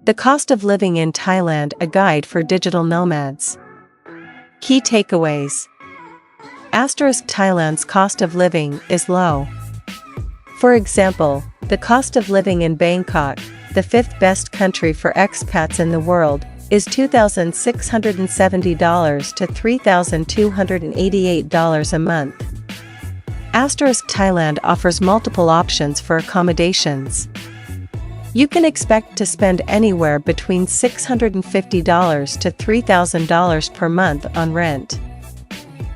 The cost of living in Thailand, a guide for digital nomads. Key takeaways. Thailand's cost of living is low. For example, the cost of living in Bangkok, the fifth best country for expats in the world, is $2,670 to $3,288 a month. Thailand offers multiple options for accommodations. You can expect to spend anywhere between $650 to $3,000 per month on rent.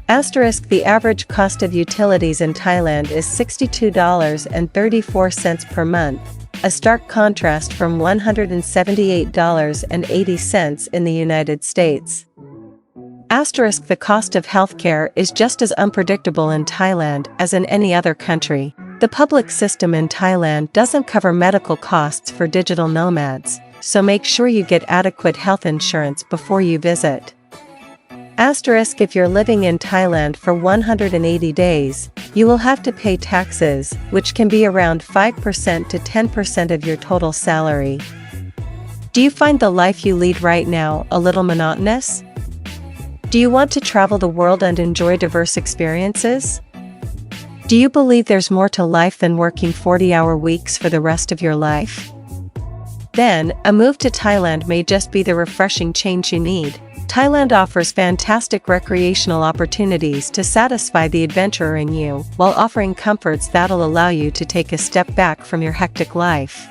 The average cost of utilities in Thailand is $62.34 per month, a stark contrast from $178.80 in the United States. The cost of healthcare is just as unpredictable in Thailand as in any other country. The public system in Thailand doesn't cover medical costs for digital nomads, so make sure you get adequate health insurance before you visit. If you're living in Thailand for 180 days, you will have to pay taxes, which can be around 5% to 10% of your total salary. Do you find the life you lead right now a little monotonous? Do you want to travel the world and enjoy diverse experiences? Do you believe there's more to life than working 40-hour weeks for the rest of your life? Then, a move to Thailand may just be the refreshing change you need. Thailand offers fantastic recreational opportunities to satisfy the adventurer in you, while offering comforts that'll allow you to take a step back from your hectic life.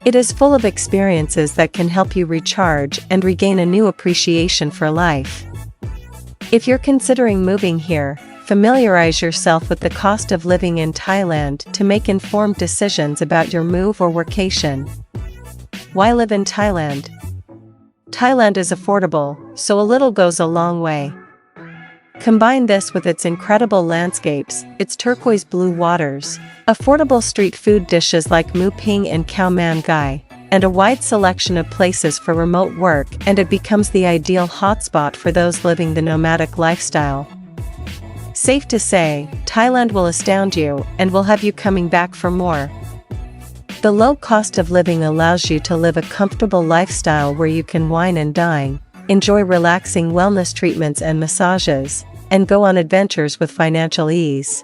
It is full of experiences that can help you recharge and regain a new appreciation for life. If you're considering moving here, familiarize yourself with the cost of living in Thailand to make informed decisions about your move or workation. Why live in Thailand? Thailand is affordable, so a little goes a long way. Combine this with its incredible landscapes, its turquoise blue waters, affordable street food dishes like mu ping and khao man gai, and a wide selection of places for remote work, and it becomes the ideal hotspot for those living the nomadic lifestyle. Safe to say, Thailand will astound you and will have you coming back for more. The low cost of living allows you to live a comfortable lifestyle where you can wine and dine, enjoy relaxing wellness treatments and massages, and go on adventures with financial ease.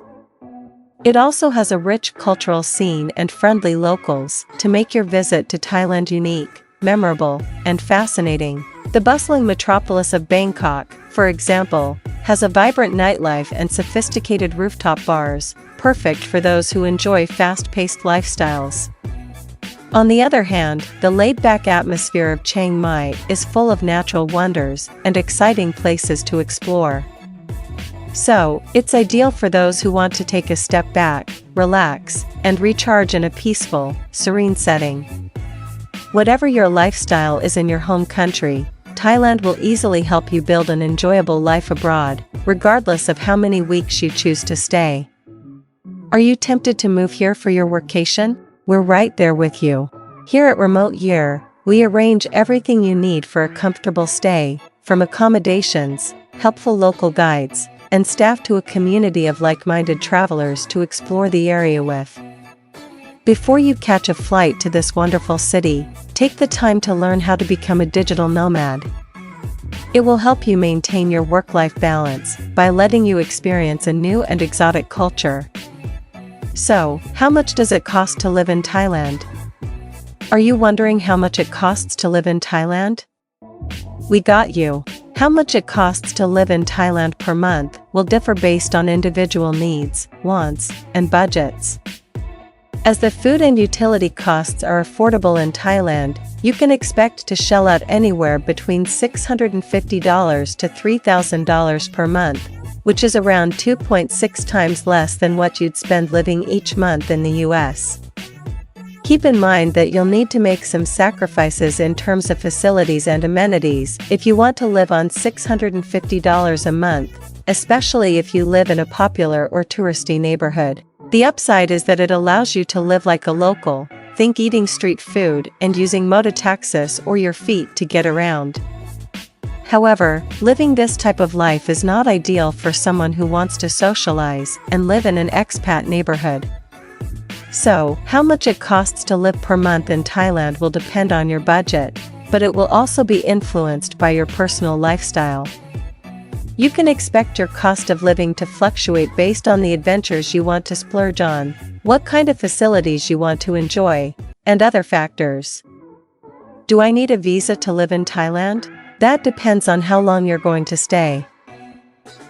It also has a rich cultural scene and friendly locals to make your visit to Thailand unique, memorable, and fascinating. The bustling metropolis of Bangkok, for example, has a vibrant nightlife and sophisticated rooftop bars, perfect for those who enjoy fast-paced lifestyles. On the other hand, the laid-back atmosphere of Chiang Mai is full of natural wonders and exciting places to explore. So, it's ideal for those who want to take a step back, relax, and recharge in a peaceful, serene setting. Whatever your lifestyle is in your home country, Thailand will easily help you build an enjoyable life abroad, regardless of how many weeks you choose to stay. Are you tempted to move here for your workation? We're right there with you. Here at Remote Year, we arrange everything you need for a comfortable stay, from accommodations, helpful local guides, and staff to a community of like-minded travelers to explore the area with. Before you catch a flight to this wonderful city, take the time to learn how to become a digital nomad. It will help you maintain your work-life balance by letting you experience a new and exotic culture. So, how much does it cost to live in Thailand? Are you wondering how much it costs to live in Thailand? We got you. How much it costs to live in Thailand per month will differ based on individual needs, wants, and budgets. As the food and utility costs are affordable in Thailand, you can expect to shell out anywhere between $650 to $3,000 per month, which is around 2.6 times less than what you'd spend living each month in the US. Keep in mind that you'll need to make some sacrifices in terms of facilities and amenities if you want to live on $650 a month, especially if you live in a popular or touristy neighborhood. The upside is that it allows you to live like a local, think eating street food and using mototaxis or your feet to get around. However, living this type of life is not ideal for someone who wants to socialize and live in an expat neighborhood. So, how much it costs to live per month in Thailand will depend on your budget, but it will also be influenced by your personal lifestyle. You can expect your cost of living to fluctuate based on the adventures you want to splurge on, what kind of facilities you want to enjoy, and other factors. Do I need a visa to live in Thailand? That depends on how long you're going to stay.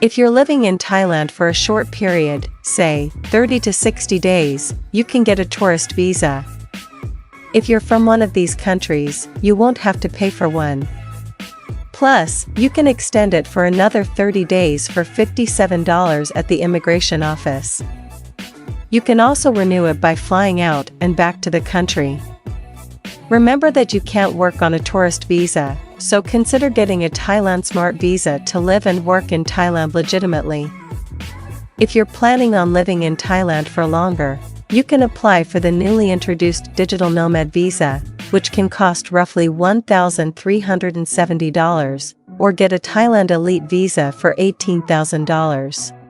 If you're living in Thailand for a short period, say 30 to 60 days, you can get a tourist visa. If you're from one of these countries, you won't have to pay for one. Plus, you can extend it for another 30 days for $57 at the immigration office. You can also renew it by flying out and back to the country. Remember that you can't work on a tourist visa, so consider getting a Thailand Smart Visa to live and work in Thailand legitimately. If you're planning on living in Thailand for longer, you can apply for the newly introduced Digital Nomad Visa, which can cost roughly $1,370, or get a Thailand Elite Visa for $18,000.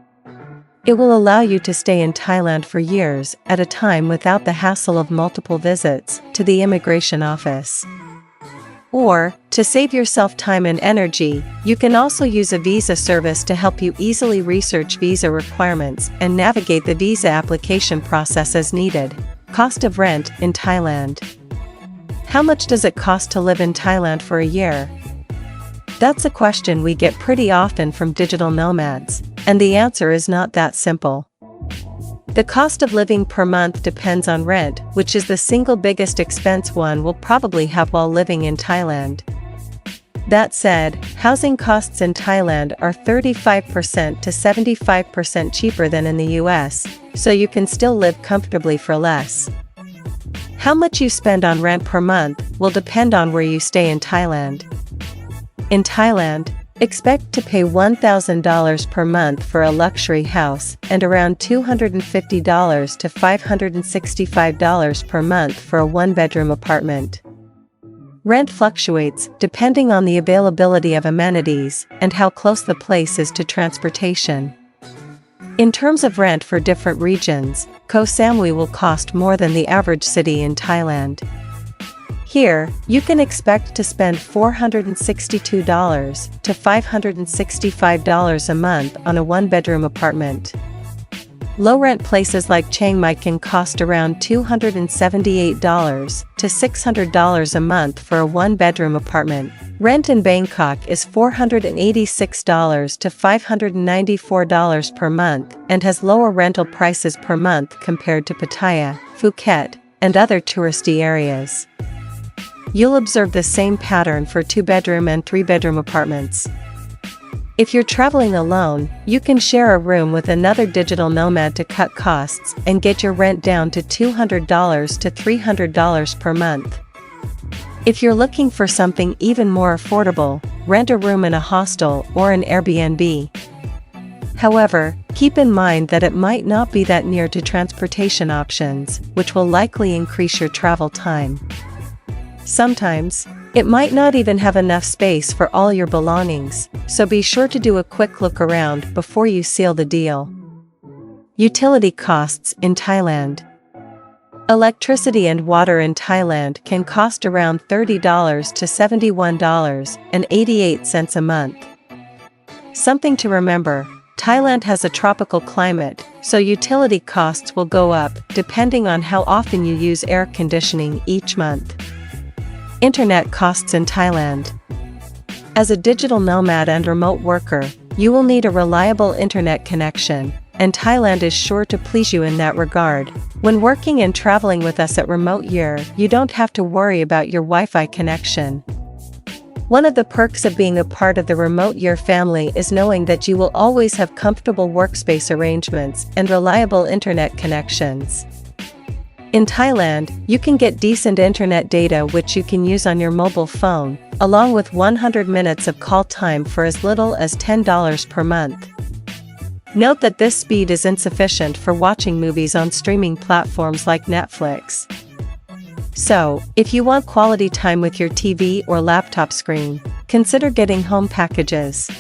It will allow you to stay in Thailand for years at a time without the hassle of multiple visits to the immigration office. Or, to save yourself time and energy, you can also use a visa service to help you easily research visa requirements and navigate the visa application process as needed. Cost of rent in Thailand. How much does it cost to live in Thailand for a year? That's a question we get pretty often from digital nomads, and the answer is not that simple. The cost of living per month depends on rent, which is the single biggest expense one will probably have while living in Thailand. That said, housing costs in Thailand are 35% to 75% cheaper than in the US, so you can still live comfortably for less. How much you spend on rent per month will depend on where you stay in Thailand. In Thailand, expect to pay $1,000 per month for a luxury house and around $250 to $565 per month for a one-bedroom apartment. Rent fluctuates depending on the availability of amenities and how close the place is to transportation. In terms of rent for different regions, Koh Samui will cost more than the average city in Thailand. Here, you can expect to spend $462 to $565 a month on a one-bedroom apartment. Low-rent places like Chiang Mai can cost around $278 to $600 a month for a one-bedroom apartment. Rent in Bangkok is $486 to $594 per month and has lower rental prices per month compared to Pattaya, Phuket, and other touristy areas. You'll observe the same pattern for two-bedroom and three-bedroom apartments. If you're traveling alone, you can share a room with another digital nomad to cut costs and get your rent down to $200 to $300 per month. If you're looking for something even more affordable, rent a room in a hostel or an Airbnb. However, keep in mind that it might not be that near to transportation options, which will likely increase your travel time. Sometimes, it might not even have enough space for all your belongings, so be sure to do a quick look around before you seal the deal. Utility costs in Thailand. Electricity and water in Thailand can cost around $30 to $71.88 a month. Something to remember, Thailand has a tropical climate, so utility costs will go up depending on how often you use air conditioning each month. Internet costs in Thailand. As a digital nomad and remote worker, you will need a reliable internet connection, and Thailand is sure to please you in that regard. When working and traveling with us at Remote Year, you don't have to worry about your Wi-Fi connection. One of the perks of being a part of the Remote Year family is knowing that you will always have comfortable workspace arrangements and reliable internet connections. In Thailand, you can get decent internet data which you can use on your mobile phone, along with 100 minutes of call time for as little as $10 per month. Note that this speed is insufficient for watching movies on streaming platforms like Netflix. So, if you want quality time with your TV or laptop screen, consider getting home packages.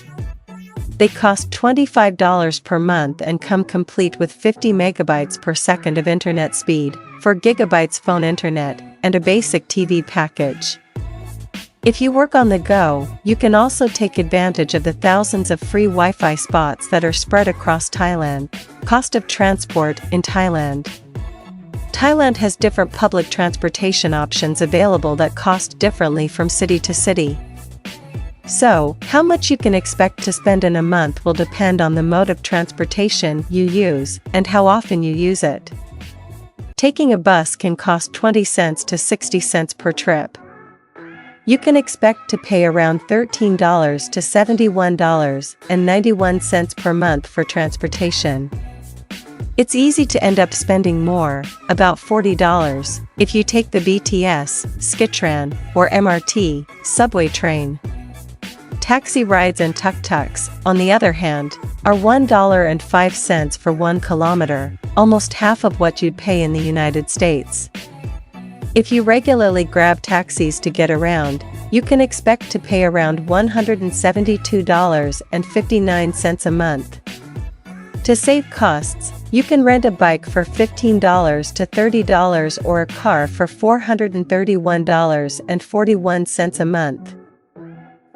They cost $25 per month and come complete with 50 megabytes per second of internet speed, 4 gigabytes phone internet, and a basic TV package. If you work on the go, you can also take advantage of the thousands of free Wi-Fi spots that are spread across Thailand. Cost of transport in Thailand. Thailand has different public transportation options available that cost differently from city to city. So, how much you can expect to spend in a month will depend on the mode of transportation you use and how often you use it. Taking a bus can cost 20 cents to 60 cents per trip. You can expect to pay around $13 to $71.91 per month for transportation. It's easy to end up spending more, about $40, if you take the BTS, Skytran, or MRT, subway train. Taxi rides and tuk-tuks, on the other hand, are $1.05 for 1 kilometer, almost half of what you'd pay in the United States. If you regularly grab taxis to get around, you can expect to pay around $172.59 a month. To save costs, you can rent a bike for $15 to $30 or a car for $431.41 a month.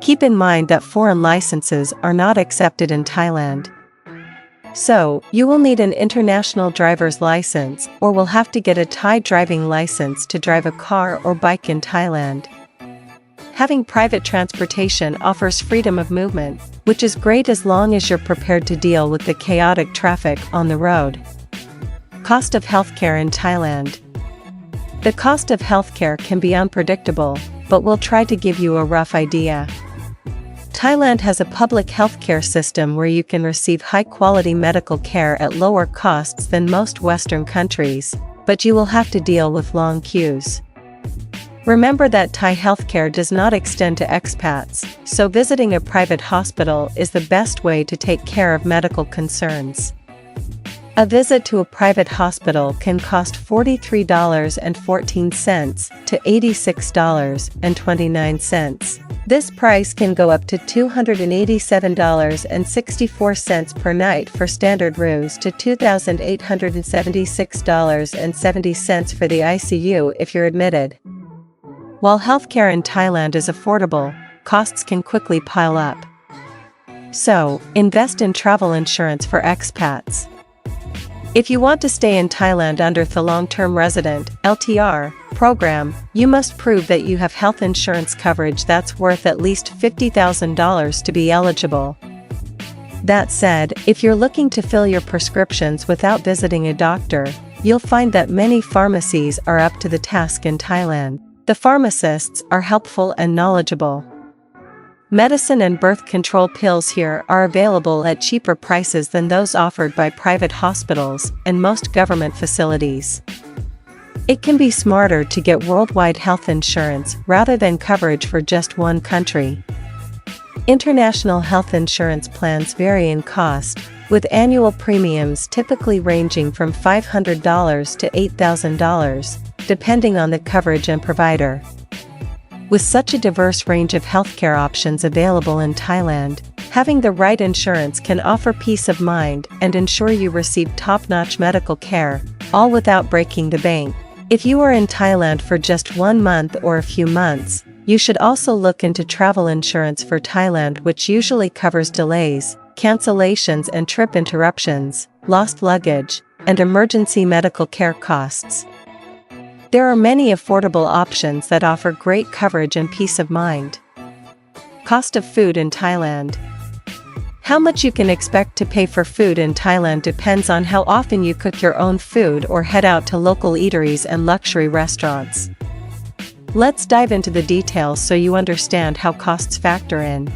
Keep in mind that foreign licenses are not accepted in Thailand. So, you will need an international driver's license or will have to get a Thai driving license to drive a car or bike in Thailand. Having private transportation offers freedom of movement, which is great as long as you're prepared to deal with the chaotic traffic on the road. Cost of healthcare in Thailand. The cost of healthcare can be unpredictable, but we'll try to give you a rough idea. Thailand has a public healthcare system where you can receive high-quality medical care at lower costs than most Western countries, but you will have to deal with long queues. Remember that Thai healthcare does not extend to expats, so visiting a private hospital is the best way to take care of medical concerns. A visit to a private hospital can cost $43.14 to $86.29. This price can go up to $287.64 per night for standard rooms to $2,876.70 for the ICU if you're admitted. While healthcare in Thailand is affordable, costs can quickly pile up. So, invest in travel insurance for expats. If you want to stay in Thailand under the long-term resident (LTR) program, you must prove that you have health insurance coverage that's worth at least $50,000 to be eligible. That said, if you're looking to fill your prescriptions without visiting a doctor, you'll find that many pharmacies are up to the task in Thailand. The pharmacists are helpful and knowledgeable. Medicine and birth control pills here are available at cheaper prices than those offered by private hospitals and most government facilities. It can be smarter to get worldwide health insurance rather than coverage for just one country. International health insurance plans vary in cost, with annual premiums typically ranging from $500 to $8,000, depending on the coverage and provider. With such a diverse range of healthcare options available in Thailand, having the right insurance can offer peace of mind and ensure you receive top-notch medical care, all without breaking the bank. If you are in Thailand for just 1 month or a few months, you should also look into travel insurance for Thailand, which usually covers delays, cancellations and trip interruptions, lost luggage, and emergency medical care costs. There are many affordable options that offer great coverage and peace of mind. Cost of food in Thailand. How much you can expect to pay for food in Thailand depends on how often you cook your own food or head out to local eateries and luxury restaurants. Let's dive into the details so you understand how costs factor in.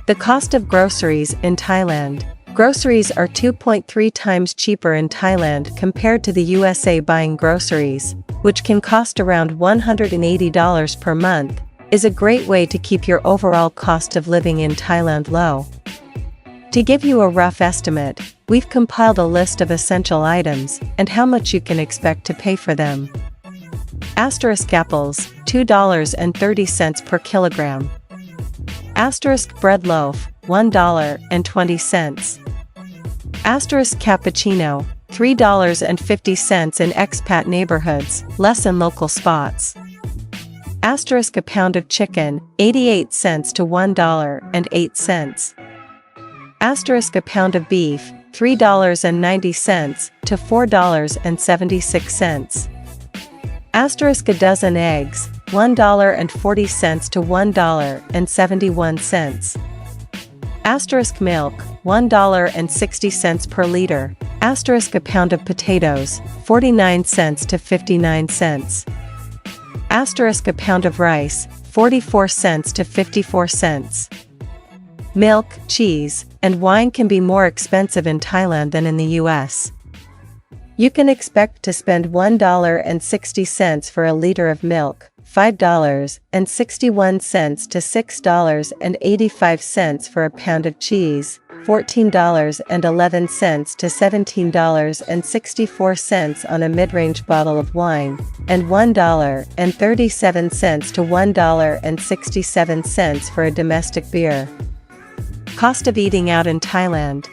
The cost of groceries in Thailand. Groceries are 2.3 times cheaper in Thailand compared to the USA. Buying groceries, which can cost around $180 per month, is a great way to keep your overall cost of living in Thailand low. To give you a rough estimate, we've compiled a list of essential items and how much you can expect to pay for them. Apples, $2.30 per kilogram. Bread loaf, $1.20. Asterisk cappuccino, $3.50 in expat neighborhoods, less in local spots. Asterisk a pound of chicken, 88 cents to $1.08. Asterisk a pound of beef, $3.90 to $4.76. Asterisk a dozen eggs, $1.40 to $1.71. Asterisk milk, $1.60 per liter. Asterisk a pound of potatoes, 49 cents to 59 cents. Asterisk a pound of rice, 44 cents to 54 cents. Milk, cheese, and wine can be more expensive in Thailand than in the US. You can expect to spend $1.60 for a liter of milk, $5.61 to $6.85 for a pound of cheese, $14.11 to $17.64 on a mid-range bottle of wine, and $1.37 to $1.67 for a domestic beer. Cost of eating out in Thailand.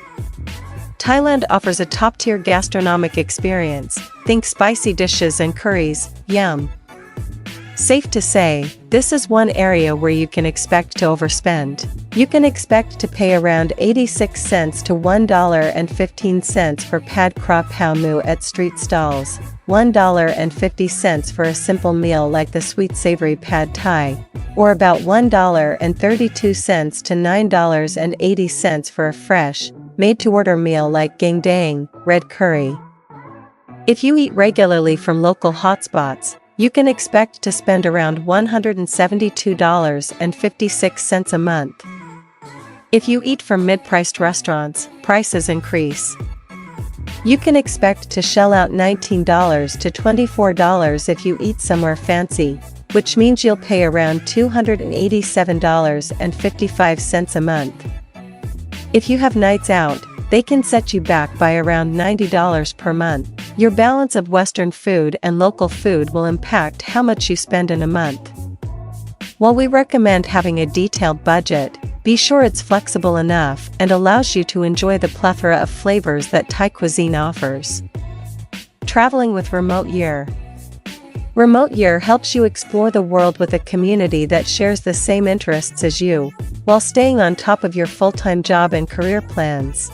Thailand offers a top-tier gastronomic experience. Think spicy dishes and curries, yum. Safe to say, this is one area where you can expect to overspend. You can expect to pay around 86 cents to $1.15 for pad kra pao mu at street stalls, $1.50 for a simple meal like the sweet-savory pad thai, or about $1.32 to $9.80 for a fresh, made-to-order meal like gang dang, red curry. If you eat regularly from local hotspots, you can expect to spend around $172.56 a month. If you eat from mid-priced restaurants, prices increase. You can expect to shell out $19 to $24 if you eat somewhere fancy, which means you'll pay around $287.55 a month. If you have nights out, they can set you back by around $90 per month. Your balance of Western food and local food will impact how much you spend in a month. While we recommend having a detailed budget, be sure it's flexible enough and allows you to enjoy the plethora of flavors that Thai cuisine offers. Traveling with Remote Year. Remote Year helps you explore the world with a community that shares the same interests as you, while staying on top of your full-time job and career plans.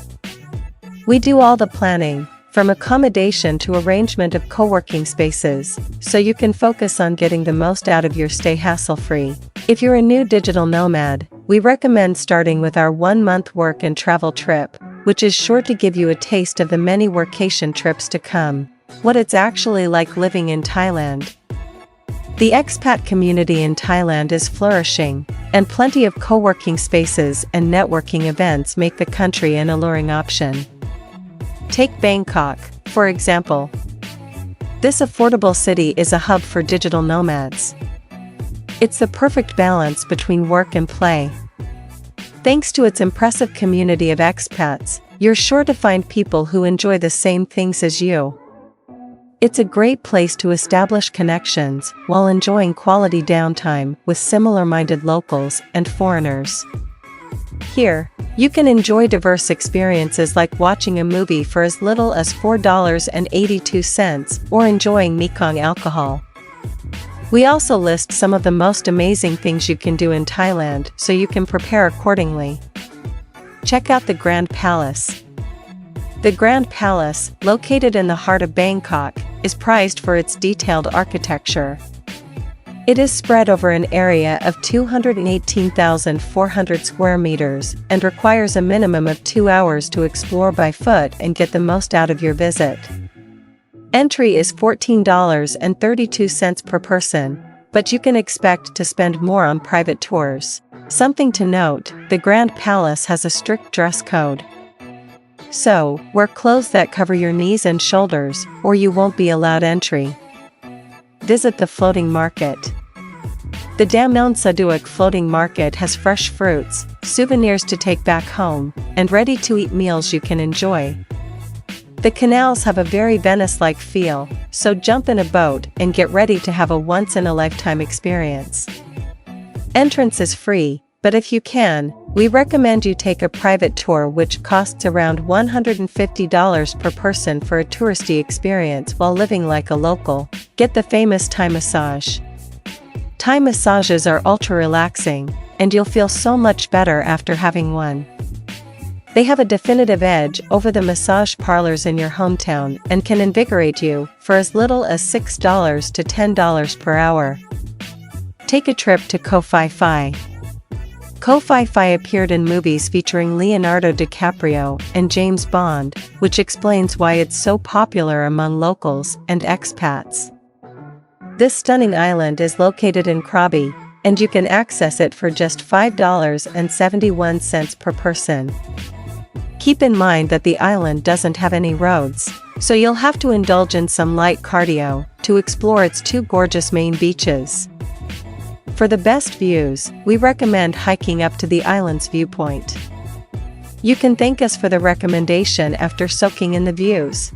We do all the planning, from accommodation to arrangement of co-working spaces, so you can focus on getting the most out of your stay hassle-free. If you're a new digital nomad, we recommend starting with our 1-month work and travel trip, which is sure to give you a taste of the many workation trips to come. What it's actually like living in Thailand. The expat community in Thailand is flourishing, and plenty of co-working spaces and networking events make the country an alluring option. Take Bangkok, for example. This affordable city is a hub for digital nomads. It's the perfect balance between work and play. Thanks to its impressive community of expats, you're sure to find people who enjoy the same things as you. It's a great place to establish connections while enjoying quality downtime with similar-minded locals and foreigners. Here, you can enjoy diverse experiences like watching a movie for as little as $4.82 or enjoying Mekong alcohol. We also list some of the most amazing things you can do in Thailand so you can prepare accordingly. Check out the Grand Palace. The Grand Palace, located in the heart of Bangkok, is prized for its detailed architecture. It is spread over an area of 218,400 square meters and requires a minimum of 2 hours to explore by foot and get the most out of your visit. Entry is $14.32 per person, but you can expect to spend more on private tours. Something to note, the Grand Palace has a strict dress code. So, wear clothes that cover your knees and shoulders, or you won't be allowed entry. Visit the floating market. The Damnon Saduak floating market has fresh fruits, souvenirs to take back home, and ready-to-eat meals you can enjoy. The canals have a very Venice-like feel, so jump in a boat and get ready to have a once-in-a-lifetime experience. Entrance is free, But if you can, we recommend you take a private tour, which costs around $150 per person for a touristy experience while living like a local. Get the famous Thai massage. Thai massages are ultra relaxing, and you'll feel so much better after having one. They have a definitive edge over the massage parlors in your hometown and can invigorate you for as little as $6 to $10 per hour. Take a trip to Koh Phi Phi. Koh Phi Phi appeared in movies featuring Leonardo DiCaprio and James Bond, which explains why it's so popular among locals and expats. This stunning island is located in Krabi, and you can access it for just $5.71 per person. Keep in mind that the island doesn't have any roads, so you'll have to indulge in some light cardio to explore its two gorgeous main beaches. For the best views, we recommend hiking up to the island's viewpoint. You can thank us for the recommendation after soaking in the views.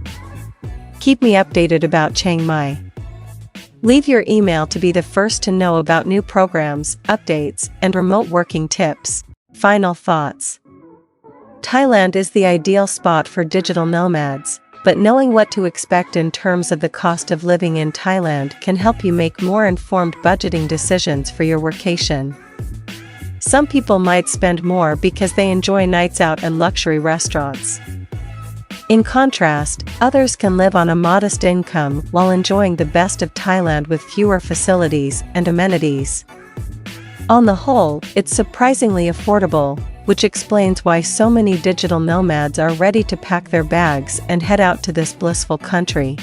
Keep me updated about Chiang Mai. Leave your email to be the first to know about new programs, updates, and remote working tips. Final thoughts. Thailand is the ideal spot for digital nomads, but knowing what to expect in terms of the cost of living in Thailand can help you make more informed budgeting decisions for your workation. Some people might spend more because they enjoy nights out and luxury restaurants. In contrast, others can live on a modest income while enjoying the best of Thailand with fewer facilities and amenities. On the whole, it's surprisingly affordable, which explains why so many digital nomads are ready to pack their bags and head out to this blissful country.